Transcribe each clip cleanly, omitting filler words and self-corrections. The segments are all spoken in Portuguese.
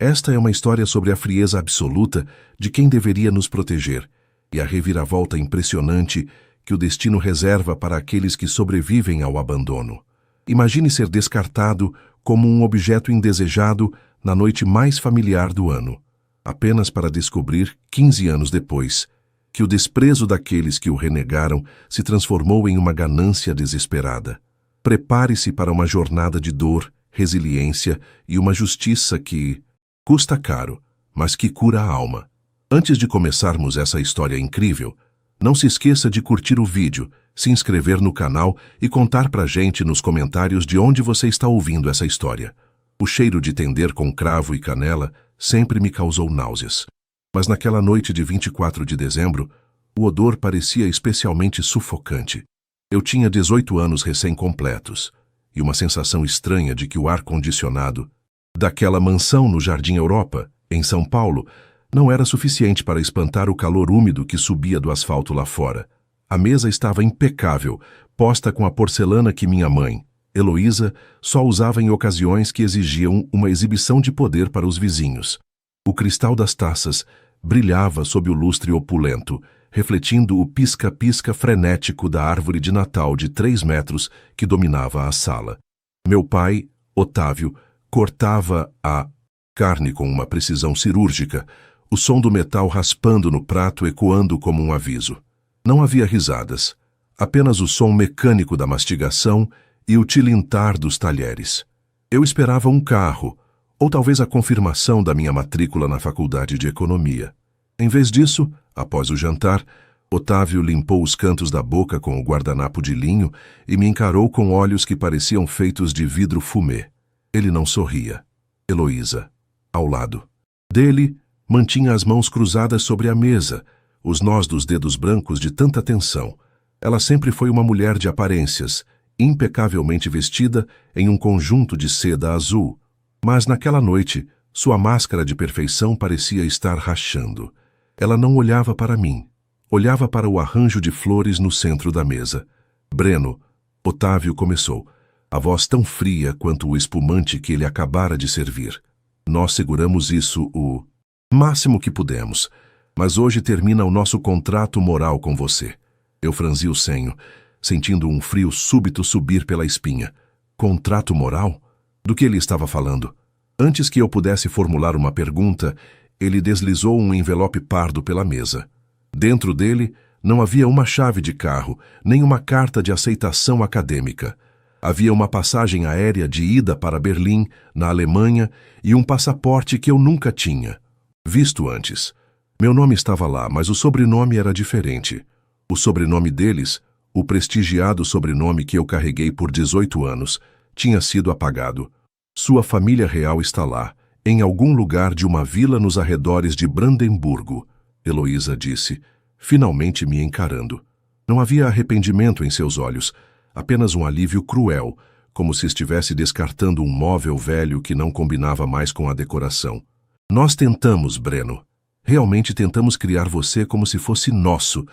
Esta é uma história sobre a frieza absoluta de quem deveria nos proteger e a reviravolta impressionante que o destino reserva para aqueles que sobrevivem ao abandono. Imagine ser descartado como um objeto indesejado na noite mais familiar do ano, apenas para descobrir, 15 anos depois, que o desprezo daqueles que o renegaram se transformou em uma ganância desesperada. Prepare-se para uma jornada de dor, resiliência e uma justiça que custa caro, mas que cura a alma. Antes de começarmos essa história incrível, não se esqueça de curtir o vídeo, se inscrever no canal e contar pra gente nos comentários de onde você está ouvindo essa história. O cheiro de tender com cravo e canela sempre me causou náuseas. Mas naquela noite de 24 de dezembro, o odor parecia especialmente sufocante. Eu tinha 18 anos recém-completos e uma sensação estranha de que o ar-condicionado daquela mansão no Jardim Europa, em São Paulo, não era suficiente para espantar o calor úmido que subia do asfalto lá fora. A mesa estava impecável, posta com a porcelana que minha mãe, Heloísa, só usava em ocasiões que exigiam uma exibição de poder para os vizinhos. O cristal das taças brilhava sob o lustre opulento, refletindo o pisca-pisca frenético da árvore de Natal de 3 metros que dominava a sala. Meu pai, Otávio, cortava a carne com uma precisão cirúrgica, o som do metal raspando no prato ecoando como um aviso. Não havia risadas, apenas o som mecânico da mastigação e o tilintar dos talheres. Eu esperava um carro, ou talvez a confirmação da minha matrícula na faculdade de economia. Em vez disso, após o jantar, Otávio limpou os cantos da boca com o guardanapo de linho e me encarou com olhos que pareciam feitos de vidro fumê. Ele não sorria. Heloísa, ao lado dele, mantinha as mãos cruzadas sobre a mesa, os nós dos dedos brancos de tanta tensão. Ela sempre foi uma mulher de aparências, impecavelmente vestida em um conjunto de seda azul. Mas naquela noite, sua máscara de perfeição parecia estar rachando. Ela não olhava para mim. Olhava para o arranjo de flores no centro da mesa. Breno, Otávio começou, a voz tão fria quanto o espumante que ele acabara de servir. Nós seguramos isso o máximo que pudemos, mas hoje termina o nosso contrato moral com você. Eu franzi o senho, sentindo um frio súbito subir pela espinha. Contrato moral? Do que ele estava falando? Antes que eu pudesse formular uma pergunta, ele deslizou um envelope pardo pela mesa. Dentro dele não havia uma chave de carro, nem uma carta de aceitação acadêmica. Havia uma passagem aérea de ida para Berlim, na Alemanha, e um passaporte que eu nunca tinha visto antes. Meu nome estava lá, mas o sobrenome era diferente. O sobrenome deles, o prestigiado sobrenome que eu carreguei por 18 anos, tinha sido apagado. Sua família real está lá, em algum lugar de uma vila nos arredores de Brandemburgo, Heloísa disse, finalmente me encarando. Não havia arrependimento em seus olhos, apenas um alívio cruel, como se estivesse descartando um móvel velho que não combinava mais com a decoração. Nós tentamos, Breno. Realmente tentamos criar você como se fosse nosso,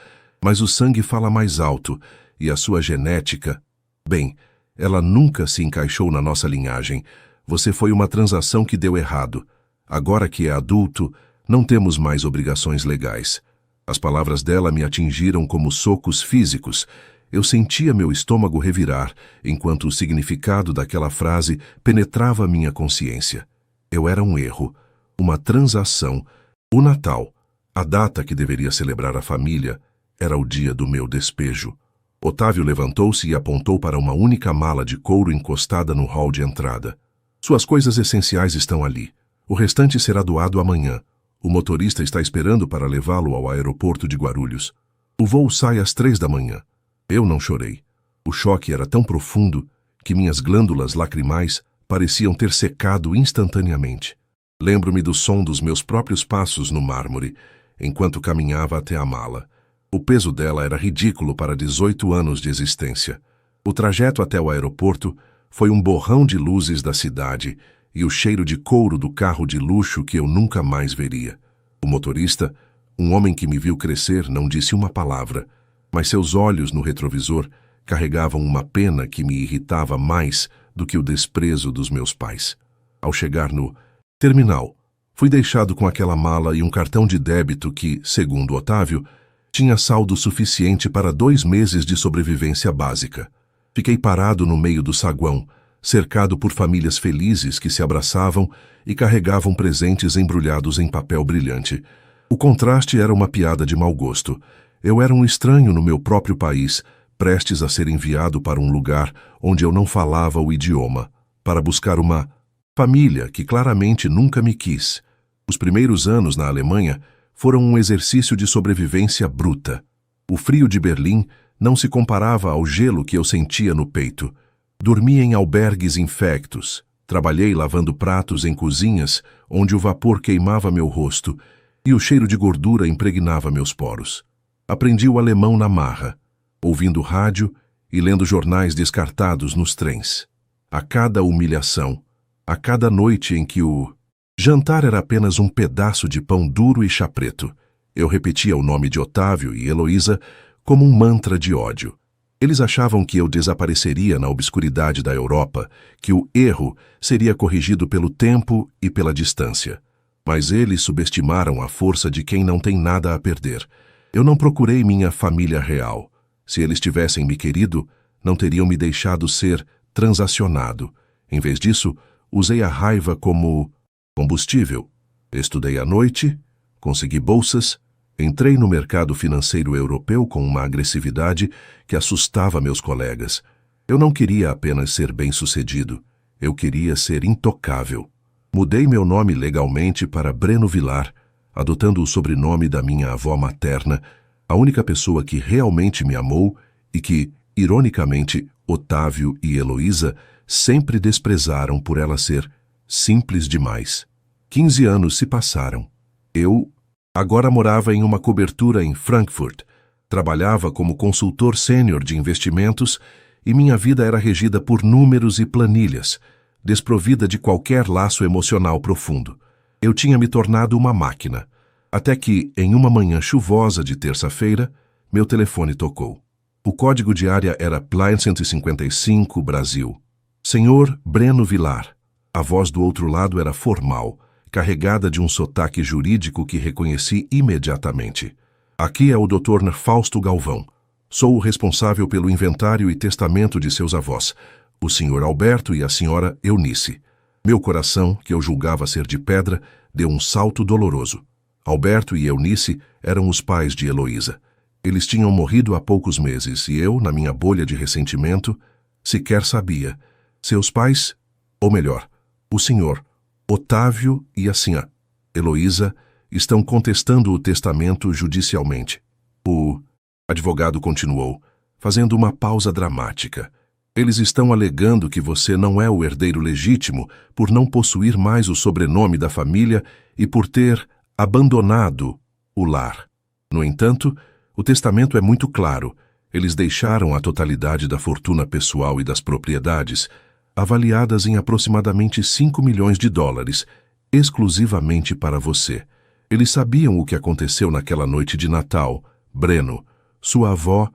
mas o sangue fala mais alto, e a sua genética... Bem, ela nunca se encaixou na nossa linhagem. Você foi uma transação que deu errado. Agora que é adulto, não temos mais obrigações legais. As palavras dela me atingiram como socos físicos. Eu sentia meu estômago revirar, enquanto o significado daquela frase penetrava minha consciência. Eu era um erro, uma transação. O Natal, a data que deveria celebrar a família, era o dia do meu despejo. Otávio levantou-se e apontou para uma única mala de couro encostada no hall de entrada. Suas coisas essenciais estão ali. O restante será doado amanhã. O motorista está esperando para levá-lo ao aeroporto de Guarulhos. O voo sai às 3 da manhã. Eu não chorei. O choque era tão profundo que minhas glândulas lacrimais pareciam ter secado instantaneamente. Lembro-me do som dos meus próprios passos no mármore, enquanto caminhava até a mala. O peso dela era ridículo para 18 anos de existência. O trajeto até o aeroporto foi um borrão de luzes da cidade e o cheiro de couro do carro de luxo que eu nunca mais veria. O motorista, um homem que me viu crescer, não disse uma palavra, mas seus olhos no retrovisor carregavam uma pena que me irritava mais do que o desprezo dos meus pais. Ao chegar no terminal, Fui deixado com aquela mala e um cartão de débito que, segundo Otávio, tinha saldo suficiente para 2 meses de sobrevivência básica. Fiquei parado no meio do saguão, cercado por famílias felizes que se abraçavam e carregavam presentes embrulhados em papel brilhante. O contraste era uma piada de mau gosto. Eu era um estranho no meu próprio país, prestes a ser enviado para um lugar onde eu não falava o idioma, para buscar uma família que claramente nunca me quis. Os primeiros anos na Alemanha foram um exercício de sobrevivência bruta. O frio de Berlim não se comparava ao gelo que eu sentia no peito. Dormia em albergues infectos. Trabalhei lavando pratos em cozinhas onde o vapor queimava meu rosto e o cheiro de gordura impregnava meus poros. Aprendi o alemão na marra, ouvindo rádio e lendo jornais descartados nos trens. A cada humilhação, a cada noite em que o jantar era apenas um pedaço de pão duro e chá preto, eu repetia o nome de Otávio e Heloísa como um mantra de ódio. Eles achavam que eu desapareceria na obscuridade da Europa, que o erro seria corrigido pelo tempo e pela distância. Mas eles subestimaram a força de quem não tem nada a perder. Eu não procurei minha família real. Se eles tivessem me querido, não teriam me deixado ser transacionado. Em vez disso, usei a raiva como combustível. Estudei à noite, consegui bolsas, entrei no mercado financeiro europeu com uma agressividade que assustava meus colegas. Eu não queria apenas ser bem-sucedido, eu queria ser intocável. Mudei meu nome legalmente para Breno Vilar, adotando o sobrenome da minha avó materna, a única pessoa que realmente me amou e que, ironicamente, Otávio e Heloísa sempre desprezaram por ela ser simples demais. 15 anos se passaram. Eu agora morava em uma cobertura em Frankfurt, trabalhava como consultor sênior de investimentos e minha vida era regida por números e planilhas, desprovida de qualquer laço emocional profundo. Eu tinha me tornado uma máquina, até que, em uma manhã chuvosa de terça-feira, meu telefone tocou. O código de área era Plan 155, Brasil. Senhor Breno Vilar. A voz do outro lado era formal, carregada de um sotaque jurídico que reconheci imediatamente. Aqui é o Dr. Fausto Galvão. Sou o responsável pelo inventário e testamento de seus avós, o Sr. Alberto e a Sra. Eunice. Meu coração, que eu julgava ser de pedra, deu um salto doloroso. Alberto e Eunice eram os pais de Heloísa. Eles tinham morrido há poucos meses e eu, na minha bolha de ressentimento, sequer sabia. Seus pais, ou melhor, o senhor Otávio e a Sra. Heloísa estão contestando o testamento judicialmente. O advogado continuou, fazendo uma pausa dramática. Eles estão alegando que você não é o herdeiro legítimo por não possuir mais o sobrenome da família e por ter abandonado o lar. No entanto, o testamento é muito claro. Eles deixaram a totalidade da fortuna pessoal e das propriedades, avaliadas em aproximadamente 5 milhões de dólares, exclusivamente para você. Eles sabiam o que aconteceu naquela noite de Natal. Breno, sua avó,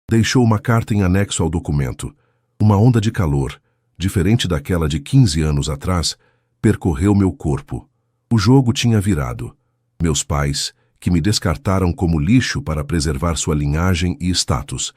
deixou uma carta em anexo ao documento. Uma onda de calor, diferente daquela de 15 anos atrás, percorreu meu corpo. O jogo tinha virado. Meus pais, que me descartaram como lixo para preservar sua linhagem e status,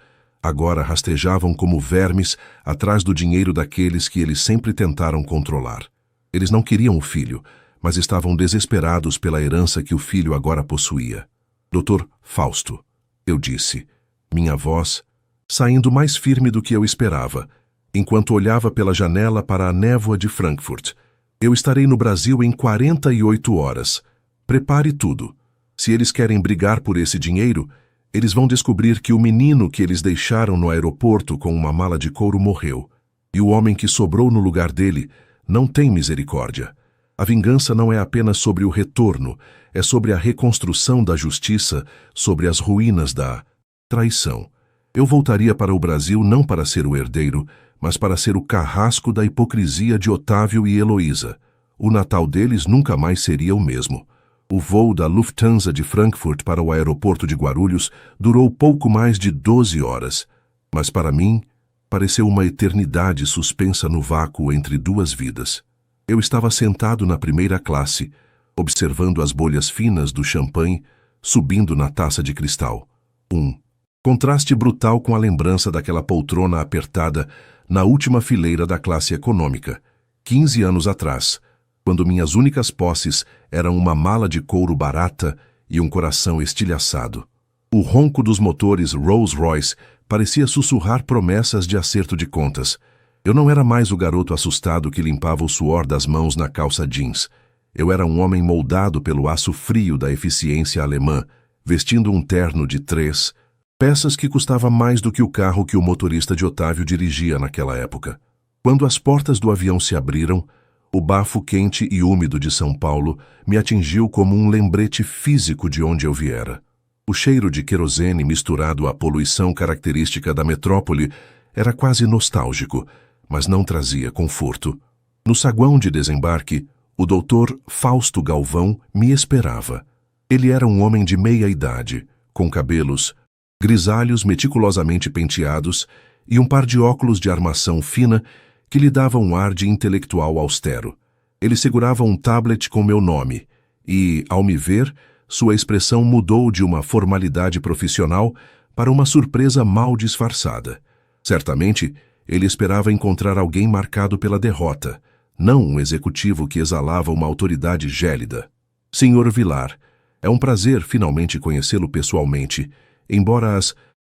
agora rastejavam como vermes atrás do dinheiro daqueles que eles sempre tentaram controlar. Eles não queriam o filho, mas estavam desesperados pela herança que o filho agora possuía. Dr. Fausto, eu disse, minha voz saindo mais firme do que eu esperava, enquanto olhava pela janela para a névoa de Frankfurt. Eu estarei no Brasil em 48 horas. Prepare tudo. Se eles querem brigar por esse dinheiro, eles vão descobrir que o menino que eles deixaram no aeroporto com uma mala de couro morreu, e o homem que sobrou no lugar dele não tem misericórdia. A vingança não é apenas sobre o retorno, é sobre a reconstrução da justiça, sobre as ruínas da traição. Eu voltaria para o Brasil não para ser o herdeiro, mas para ser o carrasco da hipocrisia de Otávio e Heloísa. O Natal deles nunca mais seria o mesmo. O voo da Lufthansa de Frankfurt para o aeroporto de Guarulhos durou pouco mais de 12 horas, mas para mim pareceu uma eternidade suspensa no vácuo entre duas vidas. Eu estava sentado na primeira classe, observando as bolhas finas do champanhe subindo na taça de cristal. Contraste brutal com a lembrança daquela poltrona apertada na última fileira da classe econômica, 15 anos atrás, quando minhas únicas posses eram uma mala de couro barata e um coração estilhaçado. O ronco dos motores Rolls-Royce parecia sussurrar promessas de acerto de contas. Eu não era mais o garoto assustado que limpava o suor das mãos na calça jeans. Eu era um homem moldado pelo aço frio da eficiência alemã, vestindo um terno de 3 peças que custava mais do que o carro que o motorista de Otávio dirigia naquela época. Quando as portas do avião se abriram, o bafo quente e úmido de São Paulo me atingiu como um lembrete físico de onde eu viera. O cheiro de querosene misturado à poluição característica da metrópole era quase nostálgico, mas não trazia conforto. No saguão de desembarque, o doutor Fausto Galvão me esperava. Ele era um homem de meia idade, com cabelos grisalhos meticulosamente penteados e um par de óculos de armação fina que lhe dava um ar de intelectual austero. Ele segurava um tablet com meu nome e, ao me ver, sua expressão mudou de uma formalidade profissional para uma surpresa mal disfarçada. Certamente, ele esperava encontrar alguém marcado pela derrota, não um executivo que exalava uma autoridade gélida. Senhor Vilar, é um prazer finalmente conhecê-lo pessoalmente, embora as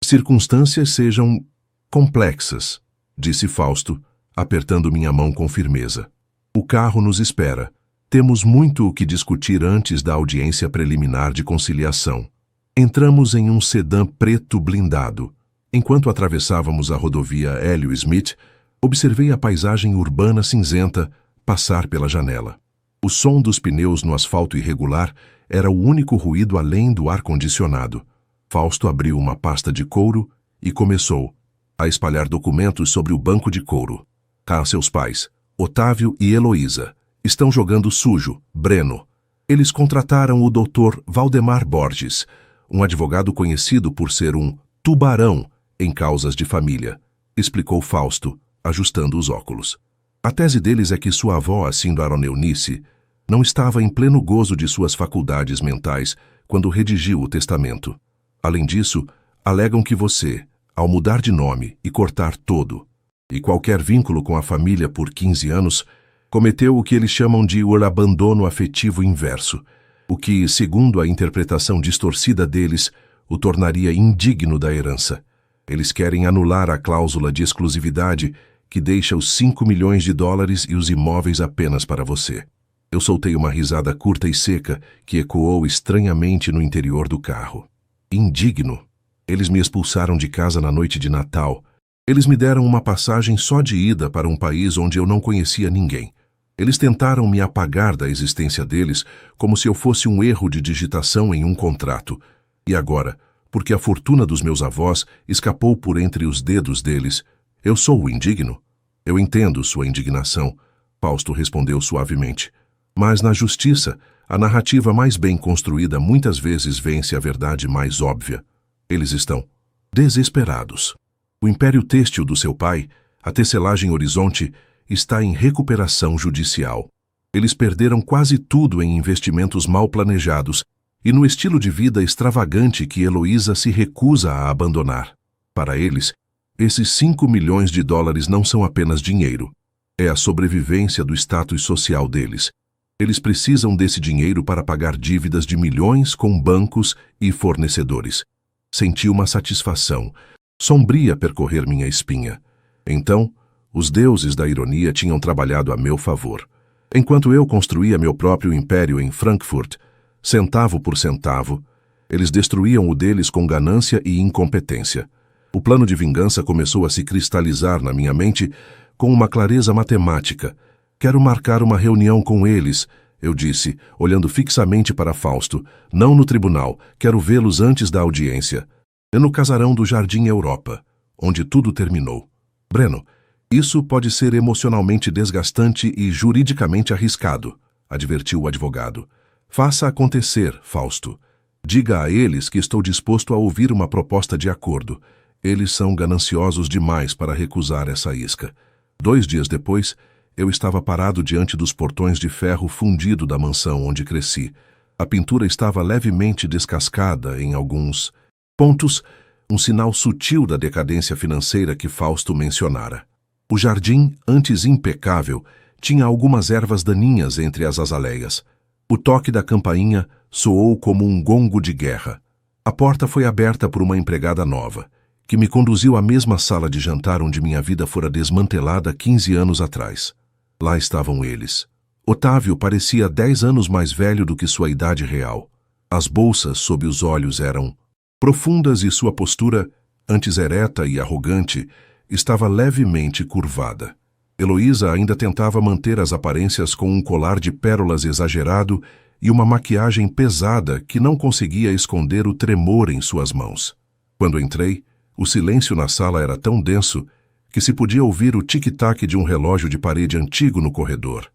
circunstâncias sejam complexas, disse Fausto, apertando minha mão com firmeza. O carro nos espera. Temos muito o que discutir antes da audiência preliminar de conciliação. Entramos em um sedã preto blindado. Enquanto atravessávamos a rodovia Hélio Smith, observei a paisagem urbana cinzenta passar pela janela. O som dos pneus no asfalto irregular era o único ruído além do ar-condicionado. Fausto abriu uma pasta de couro e começou a espalhar documentos sobre o banco de couro. Cá seus pais, Otávio e Heloísa, estão jogando sujo, Breno. Eles contrataram o Dr. Valdemar Borges, um advogado conhecido por ser um tubarão em causas de família, explicou Fausto, ajustando os óculos. A tese deles é que sua avó, a Sindora Eunice, não estava em pleno gozo de suas faculdades mentais quando redigiu o testamento. Além disso, alegam que você, ao mudar de nome e cortar todo e qualquer vínculo com a família por 15 anos, cometeu o que eles chamam de o abandono afetivo inverso, o que, segundo a interpretação distorcida deles, o tornaria indigno da herança. Eles querem anular a cláusula de exclusividade que deixa os 5 milhões de dólares e os imóveis apenas para você. Eu soltei uma risada curta e seca que ecoou estranhamente no interior do carro. Indigno. Eles me expulsaram de casa na noite de Natal. Eles me deram uma passagem só de ida para um país onde eu não conhecia ninguém. Eles tentaram me apagar da existência deles como se eu fosse um erro de digitação em um contrato. E agora, porque a fortuna dos meus avós escapou por entre os dedos deles, eu sou o indigno? Eu entendo sua indignação, Fausto respondeu suavemente. Mas na justiça, a narrativa mais bem construída muitas vezes vence a verdade mais óbvia. Eles estão desesperados. O império têxtil do seu pai, a tecelagem Horizonte, está em recuperação judicial. Eles perderam quase tudo em investimentos mal planejados e no estilo de vida extravagante que Heloísa se recusa a abandonar. Para eles, esses 5 milhões de dólares não são apenas dinheiro. É a sobrevivência do status social deles. Eles precisam desse dinheiro para pagar dívidas de milhões com bancos e fornecedores. Senti uma satisfação sombria percorrer minha espinha. Então, os deuses da ironia tinham trabalhado a meu favor. Enquanto eu construía meu próprio império em Frankfurt, centavo por centavo, eles destruíam o deles com ganância e incompetência. O plano de vingança começou a se cristalizar na minha mente com uma clareza matemática. Quero marcar uma reunião com eles, eu disse, olhando fixamente para Fausto. Não no tribunal, quero vê-los antes da audiência. É no casarão do Jardim Europa, onde tudo terminou. Breno, isso pode ser emocionalmente desgastante e juridicamente arriscado, advertiu o advogado. Faça acontecer, Fausto. Diga a eles que estou disposto a ouvir uma proposta de acordo. Eles são gananciosos demais para recusar essa isca. 2 dias depois, Eu estava parado diante dos portões de ferro fundido da mansão onde cresci. A pintura estava levemente descascada em alguns pontos, um sinal sutil da decadência financeira que Fausto mencionara. O jardim, antes impecável, tinha algumas ervas daninhas entre as azaleias. O toque da campainha soou como um gongo de guerra. A porta foi aberta por uma empregada nova, que me conduziu à mesma sala de jantar onde minha vida fora desmantelada 15 anos atrás. Lá estavam eles. Otávio parecia 10 anos mais velho do que sua idade real. As bolsas sob os olhos eram profundas e sua postura, antes ereta e arrogante, estava levemente curvada. Heloísa ainda tentava manter as aparências com um colar de pérolas exagerado e uma maquiagem pesada que não conseguia esconder o tremor em suas mãos. Quando entrei, o silêncio na sala era tão denso que se podia ouvir o tic-tac de um relógio de parede antigo no corredor.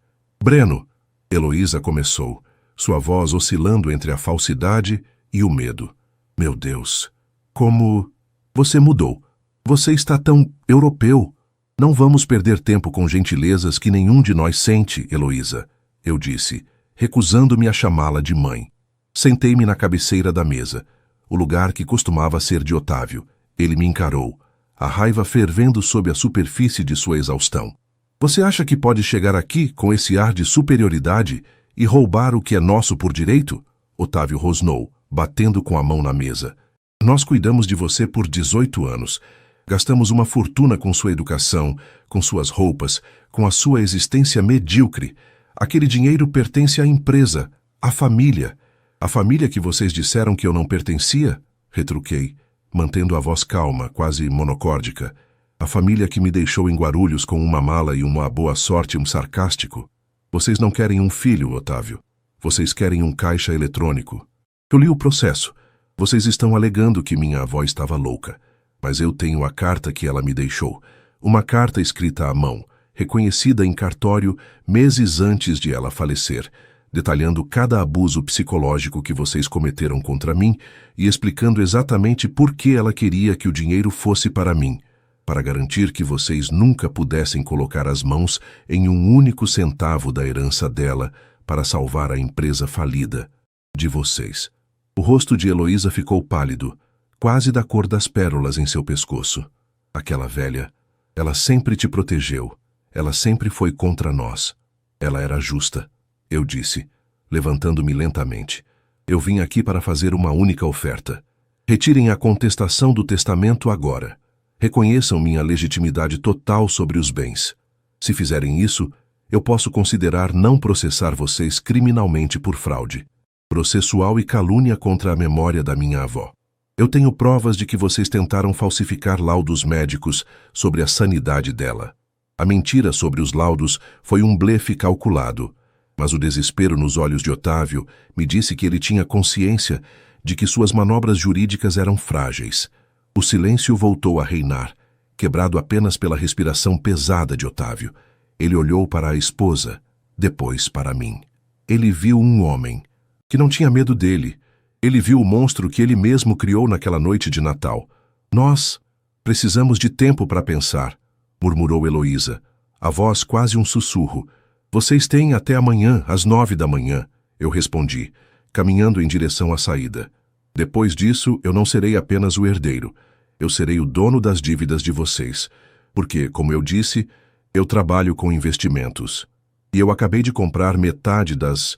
Breno, Heloísa começou, sua voz oscilando entre a falsidade e o medo. Meu Deus, como... Você mudou. Você está tão europeu. Não vamos perder tempo com gentilezas que nenhum de nós sente, Heloísa, eu disse, recusando-me a chamá-la de mãe. Sentei-me na cabeceira da mesa, o lugar que costumava ser de Otávio. Ele me encarou, a raiva fervendo sob a superfície de sua exaustão. Você acha que pode chegar aqui com esse ar de superioridade e roubar o que é nosso por direito? Otávio rosnou, batendo com a mão na mesa. Nós cuidamos de você por 18 anos. Gastamos uma fortuna com sua educação, com suas roupas, com a sua existência medíocre. Aquele dinheiro pertence à empresa, à família. A família que vocês disseram que eu não pertencia? Retruquei, mantendo a voz calma, quase monocórdica. A família que me deixou em Guarulhos com uma mala e uma boa sorte, um sarcástico. Vocês não querem um filho, Otávio. Vocês querem um caixa eletrônico. Eu li o processo. Vocês estão alegando que minha avó estava louca. Mas eu tenho a carta que ela me deixou. Uma carta escrita à mão, reconhecida em cartório meses antes de ela falecer, detalhando cada abuso psicológico que vocês cometeram contra mim e explicando exatamente por que ela queria que o dinheiro fosse para mim, para garantir que vocês nunca pudessem colocar as mãos em um único centavo da herança dela para salvar a empresa falida de vocês. O rosto de Heloísa ficou pálido, quase da cor das pérolas em seu pescoço. Aquela velha, ela sempre te protegeu, ela sempre foi contra nós. Ela era justa, eu disse, levantando-me lentamente. Eu vim aqui para fazer uma única oferta. Retirem a contestação do testamento agora. Reconheçam minha legitimidade total sobre os bens. Se fizerem isso, eu posso considerar não processar vocês criminalmente por fraude processual e calúnia contra a memória da minha avó. Eu tenho provas de que vocês tentaram falsificar laudos médicos sobre a sanidade dela. A mentira sobre os laudos foi um blefe calculado, mas o desespero nos olhos de Otávio me disse que ele tinha consciência de que suas manobras jurídicas eram frágeis. O silêncio voltou a reinar, quebrado apenas pela respiração pesada de Otávio. Ele olhou para a esposa, depois para mim. Ele viu um homem que não tinha medo dele. Ele viu o monstro que ele mesmo criou naquela noite de Natal. Nós precisamos de tempo para pensar, murmurou Heloísa, a voz quase um sussurro. Vocês têm até amanhã, às 9 da manhã, eu respondi, caminhando em direção à saída. Depois disso, eu não serei apenas o herdeiro. Eu serei o dono das dívidas de vocês, porque, como eu disse, eu trabalho com investimentos. E eu acabei de comprar metade das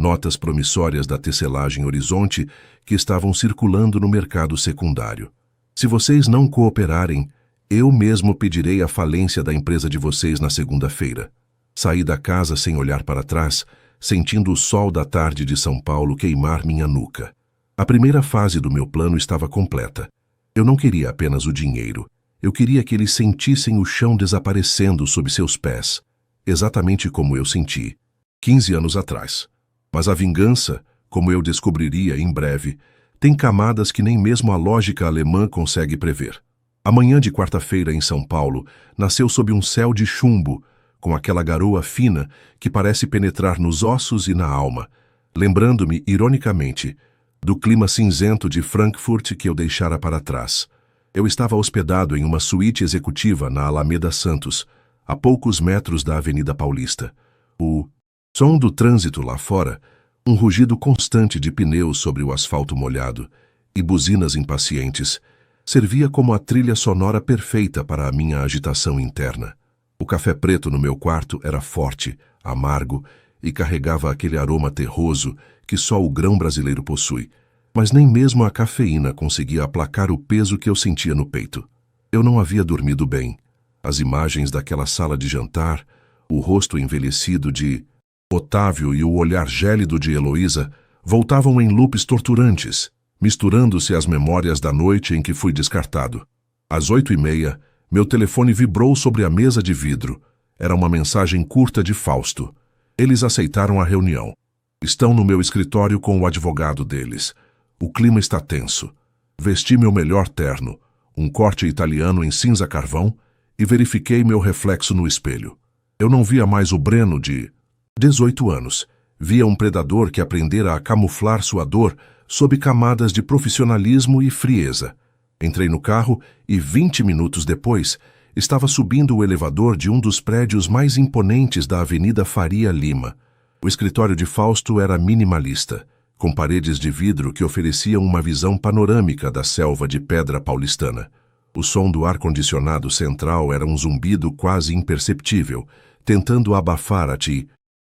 notas promissórias da tecelagem Horizonte que estavam circulando no mercado secundário. Se vocês não cooperarem, eu mesmo pedirei a falência da empresa de vocês na segunda-feira. Saí da casa sem olhar para trás, sentindo o sol da tarde de São Paulo queimar minha nuca. A primeira fase do meu plano estava completa. Eu não queria apenas o dinheiro. Eu queria que eles sentissem o chão desaparecendo sob seus pés, exatamente como eu senti, 15 anos atrás. Mas a vingança, como eu descobriria em breve, tem camadas que nem mesmo a lógica alemã consegue prever. A manhã de quarta-feira em São Paulo nasceu sob um céu de chumbo, com aquela garoa fina que parece penetrar nos ossos e na alma, lembrando-me, ironicamente, do clima cinzento de Frankfurt que eu deixara para trás. Eu estava hospedado em uma suíte executiva na Alameda Santos, a poucos metros da Avenida Paulista. O som do trânsito lá fora, um rugido constante de pneus sobre o asfalto molhado e buzinas impacientes, servia como a trilha sonora perfeita para a minha agitação interna. O café preto no meu quarto era forte, amargo e carregava aquele aroma terroso que só o grão brasileiro possui, mas nem mesmo a cafeína conseguia aplacar o peso que eu sentia no peito. Eu não havia dormido bem. As imagens daquela sala de jantar, o rosto envelhecido de Otávio e o olhar gélido de Heloísa voltavam em loops torturantes, misturando-se às memórias da noite em que fui descartado. Às 8h30, meu telefone vibrou sobre a mesa de vidro. Era uma mensagem curta de Fausto. Eles aceitaram a reunião. Estão no meu escritório com o advogado deles. O clima está tenso. Vesti meu melhor terno, um corte italiano em cinza carvão, e verifiquei meu reflexo no espelho. Eu não via mais o Breno de 18 anos. Via um predador que aprendera a camuflar sua dor sob camadas de profissionalismo e frieza. Entrei no carro e 20 minutos depois estava subindo o elevador de um dos prédios mais imponentes da Avenida Faria Lima. O escritório de Fausto era minimalista, com paredes de vidro que ofereciam uma visão panorâmica da selva de pedra paulistana. O som do ar-condicionado central era um zumbido quase imperceptível, tentando abafar a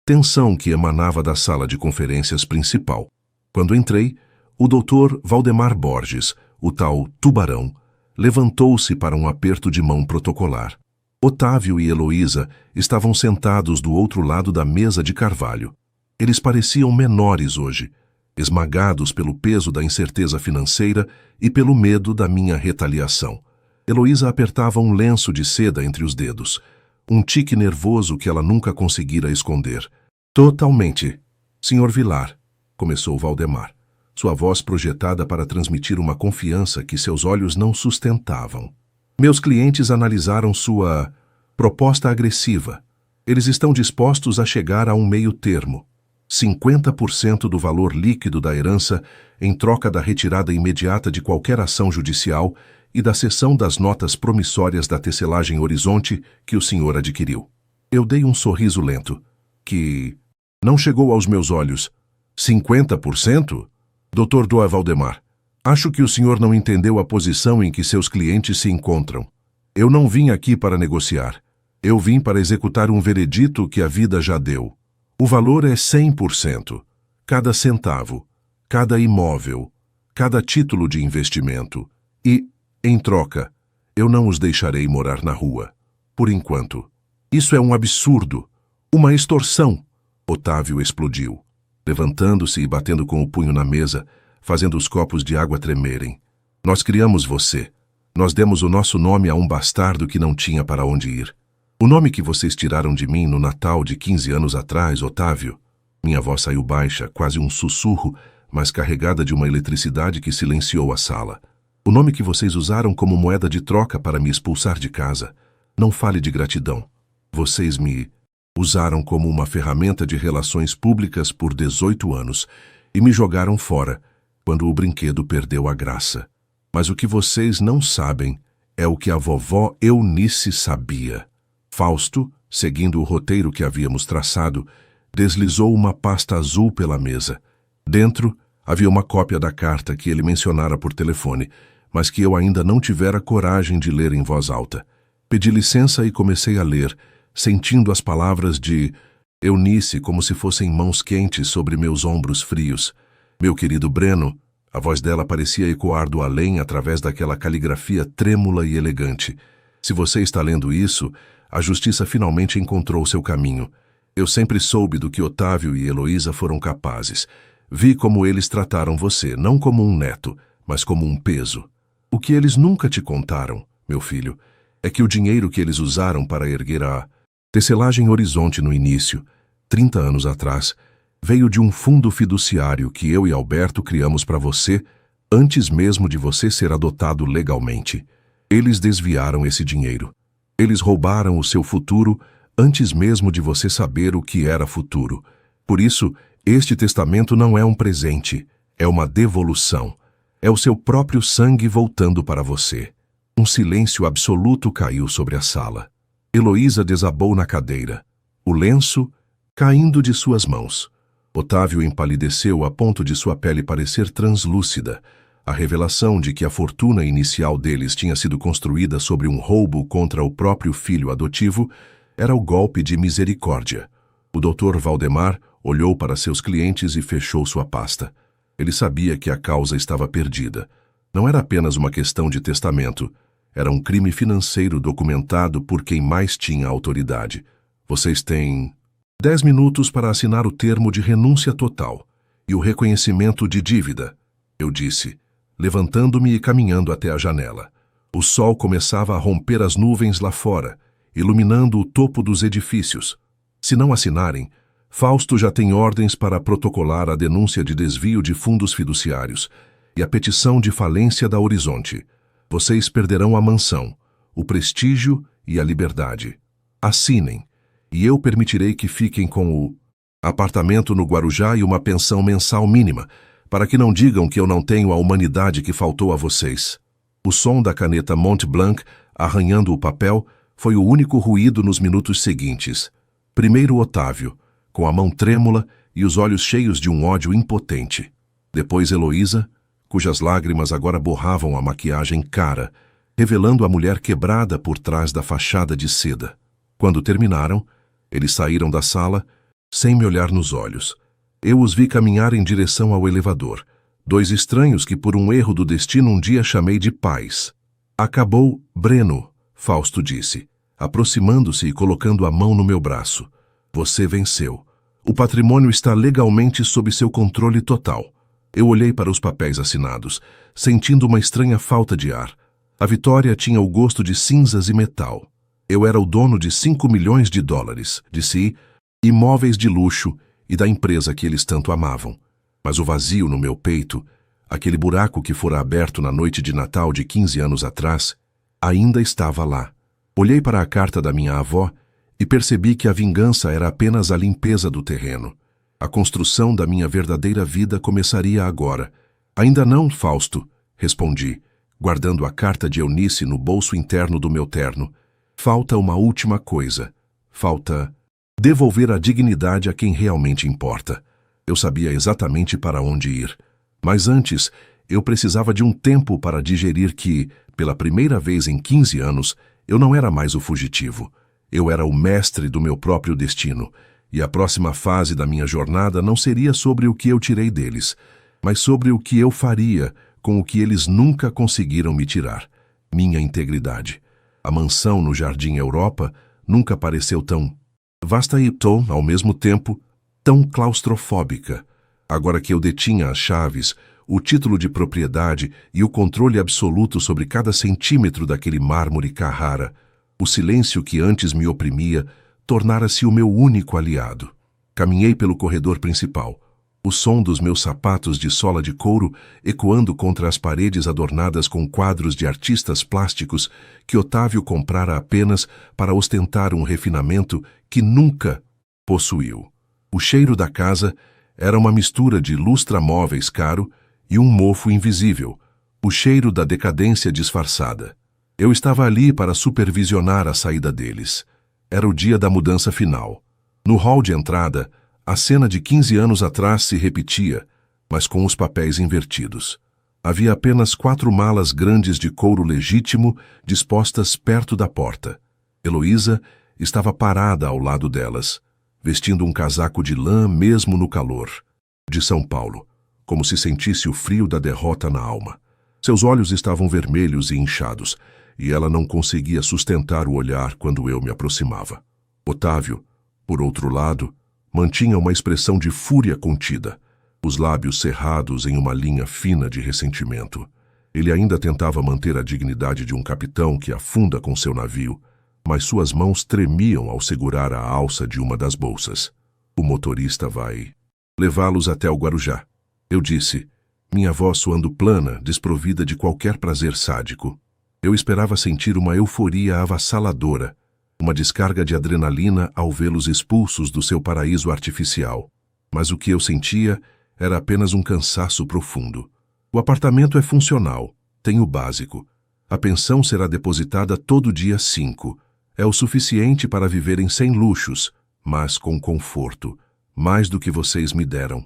tensão que emanava da sala de conferências principal. Quando entrei, o Dr. Valdemar Borges, o tal tubarão, levantou-se para um aperto de mão protocolar. Otávio e Heloísa estavam sentados do outro lado da mesa de carvalho. Eles pareciam menores hoje, esmagados pelo peso da incerteza financeira e pelo medo da minha retaliação. Heloísa apertava um lenço de seda entre os dedos, um tique nervoso que ela nunca conseguira esconder. Totalmente. Senhor Vilar, começou Valdemar, sua voz projetada para transmitir uma confiança que seus olhos não sustentavam. Meus clientes analisaram sua proposta agressiva. Eles estão dispostos a chegar a um meio termo. 50% do valor líquido da herança em troca da retirada imediata de qualquer ação judicial e da cessão das notas promissórias da tecelagem Horizonte que o senhor adquiriu. Eu dei um sorriso lento, que não chegou aos meus olhos. 50%? Dr. Doa Valdemar, acho que o senhor não entendeu a posição em que seus clientes se encontram. Eu não vim aqui para negociar. Eu vim para executar um veredito que a vida já deu. O valor é 100%. Cada centavo, cada imóvel, cada título de investimento. E, em troca, eu não os deixarei morar na rua. Por enquanto. Isso é um absurdo. Uma extorsão. Otávio explodiu, levantando-se e batendo com o punho na mesa, fazendo os copos de água tremerem. Nós criamos você. Nós demos o nosso nome a um bastardo que não tinha para onde ir. O nome que vocês tiraram de mim no Natal de 15 anos atrás, Otávio. Minha voz saiu baixa, quase um sussurro, mas carregada de uma eletricidade que silenciou a sala. O nome que vocês usaram como moeda de troca para me expulsar de casa. Não fale de gratidão. Vocês me usaram como uma ferramenta de relações públicas por 18 anos e me jogaram fora quando o brinquedo perdeu a graça. Mas o que vocês não sabem é o que a vovó Eunice sabia. Fausto, seguindo o roteiro que havíamos traçado, deslizou uma pasta azul pela mesa. Dentro havia uma cópia da carta que ele mencionara por telefone, mas que eu ainda não tivera coragem de ler em voz alta. Pedi licença e comecei a ler, sentindo as palavras de Eunice como se fossem mãos quentes sobre meus ombros frios. Meu querido Breno, a voz dela parecia ecoar do além através daquela caligrafia trêmula e elegante. Se você está lendo isso, a justiça finalmente encontrou seu caminho. Eu sempre soube do que Otávio e Heloísa foram capazes. Vi como eles trataram você, não como um neto, mas como um peso. O que eles nunca te contaram, meu filho, é que o dinheiro que eles usaram para erguer a tecelagem Horizonte no início, 30 anos atrás, veio de um fundo fiduciário que eu e Alberto criamos para você antes mesmo de você ser adotado legalmente. Eles desviaram esse dinheiro. Eles roubaram o seu futuro antes mesmo de você saber o que era futuro. Por isso, este testamento não é um presente, é uma devolução. É o seu próprio sangue voltando para você. Um silêncio absoluto caiu sobre a sala. Heloísa desabou na cadeira, o lenço caindo de suas mãos. Otávio empalideceu a ponto de sua pele parecer translúcida. A revelação de que a fortuna inicial deles tinha sido construída sobre um roubo contra o próprio filho adotivo era o golpe de misericórdia. O Dr. Valdemar olhou para seus clientes e fechou sua pasta. Ele sabia que a causa estava perdida. Não era apenas uma questão de testamento. Era um crime financeiro documentado por quem mais tinha autoridade. Vocês têm 10 minutos para assinar o termo de renúncia total e o reconhecimento de dívida, eu disse, levantando-me e caminhando até a janela. O sol começava a romper as nuvens lá fora, iluminando o topo dos edifícios. Se não assinarem, Fausto já tem ordens para protocolar a denúncia de desvio de fundos fiduciários e a petição de falência da Horizonte. Vocês perderão a mansão, o prestígio e a liberdade. Assinem, e eu permitirei que fiquem com o apartamento no Guarujá e uma pensão mensal mínima, para que não digam que eu não tenho a humanidade que faltou a vocês. O som da caneta Mont Blanc arranhando o papel foi o único ruído nos minutos seguintes. Primeiro Otávio, com a mão trêmula e os olhos cheios de um ódio impotente. Depois Heloísa, cujas lágrimas agora borravam a maquiagem cara, revelando a mulher quebrada por trás da fachada de seda. Quando terminaram, eles saíram da sala, sem me olhar nos olhos. Eu os vi caminhar em direção ao elevador. Dois estranhos que por um erro do destino um dia chamei de pais. Acabou, Breno, Fausto disse, aproximando-se e colocando a mão no meu braço. Você venceu. O patrimônio está legalmente sob seu controle total. Eu olhei para os papéis assinados, sentindo uma estranha falta de ar. A vitória tinha o gosto de cinzas e metal. Eu era o dono de 5 milhões de dólares, de si, imóveis de luxo e da empresa que eles tanto amavam. Mas o vazio no meu peito, aquele buraco que fora aberto na noite de Natal de 15 anos atrás, ainda estava lá. Olhei para a carta da minha avó e percebi que a vingança era apenas a limpeza do terreno. A construção da minha verdadeira vida começaria agora. Ainda não, Fausto, respondi, guardando a carta de Eunice no bolso interno do meu terno. Falta uma última coisa. Falta devolver a dignidade a quem realmente importa. Eu sabia exatamente para onde ir. Mas antes, eu precisava de um tempo para digerir que, pela primeira vez em 15 anos, eu não era mais o fugitivo. Eu era o mestre do meu próprio destino, e a próxima fase da minha jornada não seria sobre o que eu tirei deles, mas sobre o que eu faria com o que eles nunca conseguiram me tirar, minha integridade. A mansão no Jardim Europa nunca pareceu tão vasta e ao mesmo tempo, tão claustrofóbica. Agora que eu detinha as chaves, o título de propriedade e o controle absoluto sobre cada centímetro daquele mármore Carrara, o silêncio que antes me oprimia tornara-se o meu único aliado. Caminhei pelo corredor principal, o som dos meus sapatos de sola de couro ecoando contra as paredes adornadas com quadros de artistas plásticos que Otávio comprara apenas para ostentar um refinamento que nunca possuiu. O cheiro da casa era uma mistura de lustra-móveis caro e um mofo invisível, o cheiro da decadência disfarçada. Eu estava ali para supervisionar a saída deles. Era o dia da mudança final. No hall de entrada, a cena de 15 anos atrás se repetia, mas com os papéis invertidos. Havia apenas 4 malas grandes de couro legítimo dispostas perto da porta. Heloísa estava parada ao lado delas, vestindo um casaco de lã mesmo no calor. De São Paulo, como se sentisse o frio da derrota na alma. Seus olhos estavam vermelhos e inchados, e ela não conseguia sustentar o olhar quando eu me aproximava. Otávio, por outro lado, mantinha uma expressão de fúria contida, os lábios cerrados em uma linha fina de ressentimento. Ele ainda tentava manter a dignidade de um capitão que afunda com seu navio, mas suas mãos tremiam ao segurar a alça de uma das bolsas. O motorista vai levá-los até o Guarujá. Eu disse, minha voz soando plana, desprovida de qualquer prazer sádico. Eu esperava sentir uma euforia avassaladora, uma descarga de adrenalina ao vê-los expulsos do seu paraíso artificial. Mas o que eu sentia era apenas um cansaço profundo. O apartamento é funcional, tem o básico. A pensão será depositada todo dia 5. É o suficiente para viverem sem luxos, mas com conforto, mais do que vocês me deram.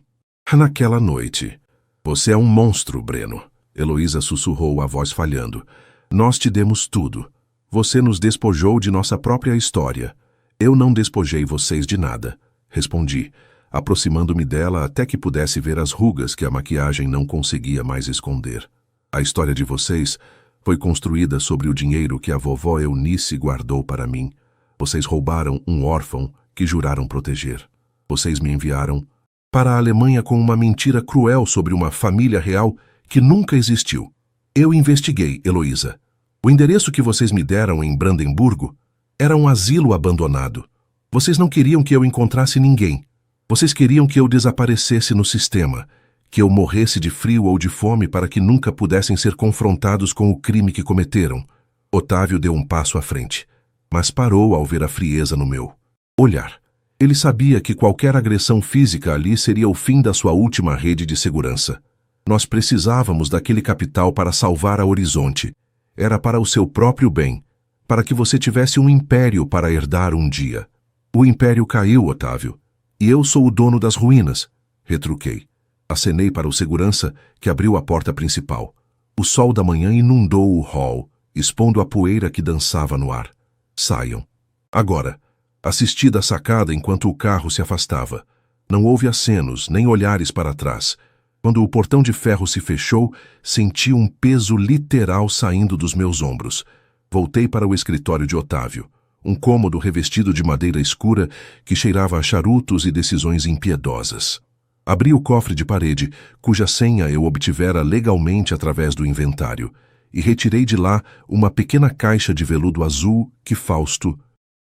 Naquela noite. Você é um monstro, Breno. Heloísa sussurrou, a voz falhando. Nós te demos tudo. Você nos despojou de nossa própria história. Eu não despojei vocês de nada, respondi, aproximando-me dela até que pudesse ver as rugas que a maquiagem não conseguia mais esconder. A história de vocês foi construída sobre o dinheiro que a vovó Eunice guardou para mim. Vocês roubaram um órfão que juraram proteger. Vocês me enviaram para a Alemanha com uma mentira cruel sobre uma família real que nunca existiu. Eu investiguei, Heloísa. O endereço que vocês me deram em Brandemburgo era um asilo abandonado. Vocês não queriam que eu encontrasse ninguém. Vocês queriam que eu desaparecesse no sistema, que eu morresse de frio ou de fome para que nunca pudessem ser confrontados com o crime que cometeram. Otávio deu um passo à frente, mas parou ao ver a frieza no meu olhar. Ele sabia que qualquer agressão física ali seria o fim da sua última rede de segurança. Nós precisávamos daquele capital para salvar a Horizonte. Era para o seu próprio bem, para que você tivesse um império para herdar um dia. O império caiu, Otávio, e eu sou o dono das ruínas, retruquei. Acenei para o segurança, que abriu a porta principal. O sol da manhã inundou o hall, expondo a poeira que dançava no ar. Saiam. Agora. Assisti da sacada enquanto o carro se afastava. Não houve acenos, nem olhares para trás. Quando o portão de ferro se fechou, senti um peso literal saindo dos meus ombros. Voltei para o escritório de Otávio, um cômodo revestido de madeira escura que cheirava a charutos e decisões impiedosas. Abri o cofre de parede, cuja senha eu obtivera legalmente através do inventário, e retirei de lá uma pequena caixa de veludo azul que Fausto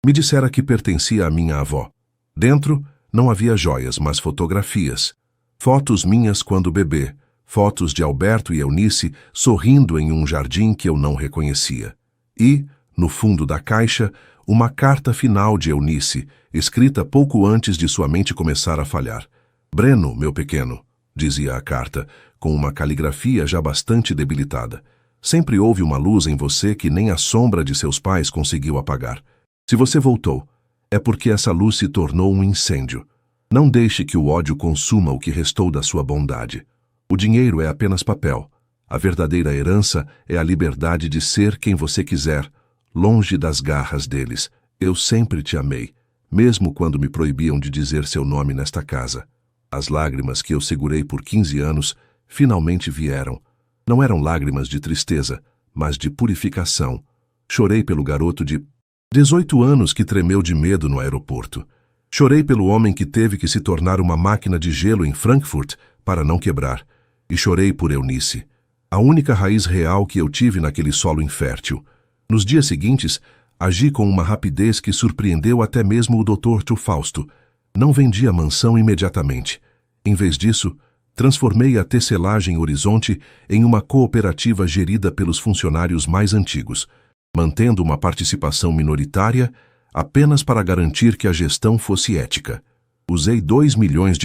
me dissera que pertencia à minha avó. Dentro não havia joias, mas fotografias. Fotos minhas quando bebê, fotos de Alberto e Eunice sorrindo em um jardim que eu não reconhecia. E, no fundo da caixa, uma carta final de Eunice, escrita pouco antes de sua mente começar a falhar. Breno, meu pequeno, dizia a carta, com uma caligrafia já bastante debilitada. Sempre houve uma luz em você que nem a sombra de seus pais conseguiu apagar. Se você voltou, é porque essa luz se tornou um incêndio. Não deixe que o ódio consuma o que restou da sua bondade. O dinheiro é apenas papel. A verdadeira herança é a liberdade de ser quem você quiser, longe das garras deles. Eu sempre te amei, mesmo quando me proibiam de dizer seu nome nesta casa. As lágrimas que eu segurei por 15 anos finalmente vieram. Não eram lágrimas de tristeza, mas de purificação. Chorei pelo garoto de 18 anos que tremeu de medo no aeroporto. Chorei pelo homem que teve que se tornar uma máquina de gelo em Frankfurt para não quebrar. E chorei por Eunice, a única raiz real que eu tive naquele solo infértil. Nos dias seguintes, agi com uma rapidez que surpreendeu até mesmo o Dr. Fausto. Não vendi a mansão imediatamente. Em vez disso, transformei a tecelagem Horizonte em uma cooperativa gerida pelos funcionários mais antigos, mantendo uma participação minoritária apenas para garantir que a gestão fosse ética. Usei $2 milhões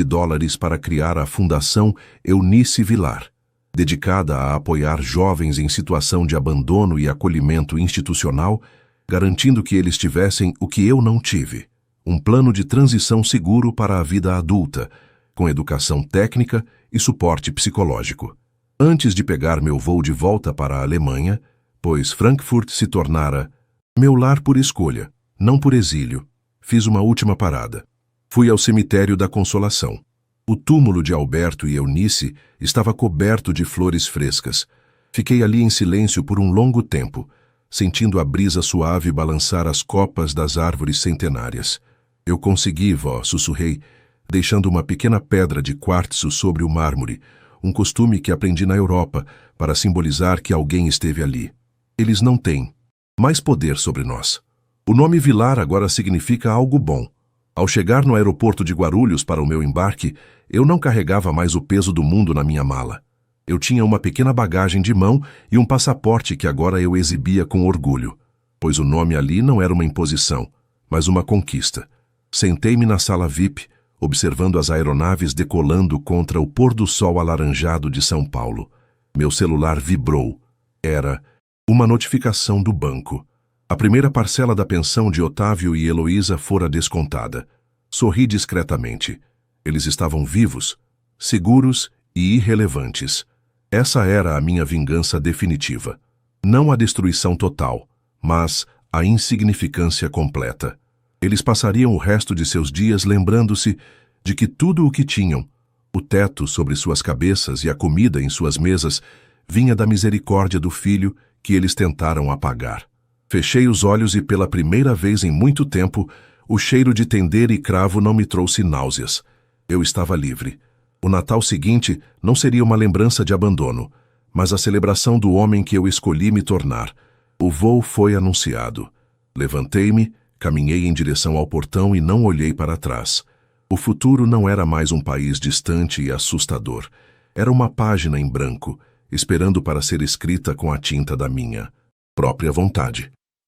para criar a Fundação Eunice Vilar, dedicada a apoiar jovens em situação de abandono e acolhimento institucional, garantindo que eles tivessem o que eu não tive, um plano de transição seguro para a vida adulta, com educação técnica e suporte psicológico. Antes de pegar meu voo de volta para a Alemanha, pois Frankfurt se tornara meu lar por escolha, não por exílio, fiz uma última parada. Fui ao cemitério da Consolação. O túmulo de Alberto e Eunice estava coberto de flores frescas. Fiquei ali em silêncio por um longo tempo, sentindo a brisa suave balançar as copas das árvores centenárias. Eu consegui, vó, sussurrei, deixando uma pequena pedra de quartzo sobre o mármore, um costume que aprendi na Europa para simbolizar que alguém esteve ali. Eles não têm mais poder sobre nós. O nome Vilar agora significa algo bom. Ao chegar no aeroporto de Guarulhos para o meu embarque, eu não carregava mais o peso do mundo na minha mala. Eu tinha uma pequena bagagem de mão e um passaporte que agora eu exibia com orgulho, pois o nome ali não era uma imposição, mas uma conquista. Sentei-me na sala VIP, observando as aeronaves decolando contra o pôr do sol alaranjado de São Paulo. Meu celular vibrou. Era uma notificação do banco. A primeira parcela da pensão de Otávio e Heloísa fora descontada. Sorri discretamente. Eles estavam vivos, seguros e irrelevantes. Essa era a minha vingança definitiva. Não a destruição total, mas a insignificância completa. Eles passariam o resto de seus dias lembrando-se de que tudo o que tinham, o teto sobre suas cabeças e a comida em suas mesas, vinha da misericórdia do filho que eles tentaram apagar. Fechei os olhos e pela primeira vez em muito tempo, o cheiro de tendeira e cravo não me trouxe náuseas. Eu estava livre. O Natal seguinte não seria uma lembrança de abandono, mas a celebração do homem que eu escolhi me tornar. O voo foi anunciado. Levantei-me, caminhei em direção ao portão e não olhei para trás. O futuro não era mais um país distante e assustador. Era uma página em branco, esperando para ser escrita com a tinta da minha própria vontade.